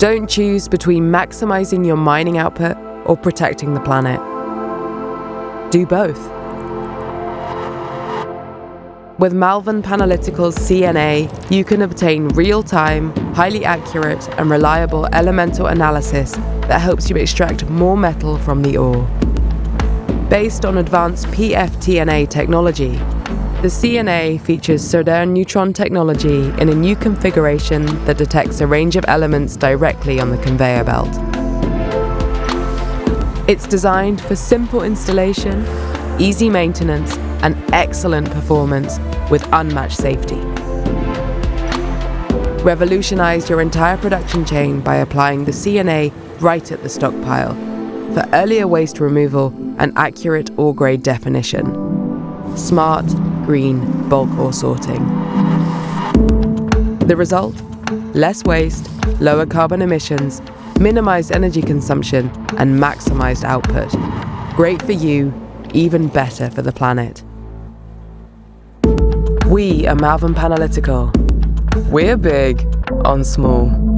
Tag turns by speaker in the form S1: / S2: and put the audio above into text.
S1: Don't choose between maximizing your mining output or protecting the planet. Do both. With Malvern Panalytical's CNA, you can obtain real-time, highly accurate and reliable elemental analysis that helps you extract more metal from the ore. Based on advanced PFTNA technology, the CNA features Southern neutron technology in a new configuration that detects a range of elements directly on the conveyor belt. It's designed for simple installation, easy maintenance, and excellent performance with unmatched safety. Revolutionize your entire production chain by applying the CNA right at the stockpile for earlier waste removal and accurate ore grade definition. Smart, green, bulk ore sorting. The result? Less waste, lower carbon emissions, minimized energy consumption, and maximized output. Great for you, even better for the planet. We are Malvern Panalytical. We're big on small.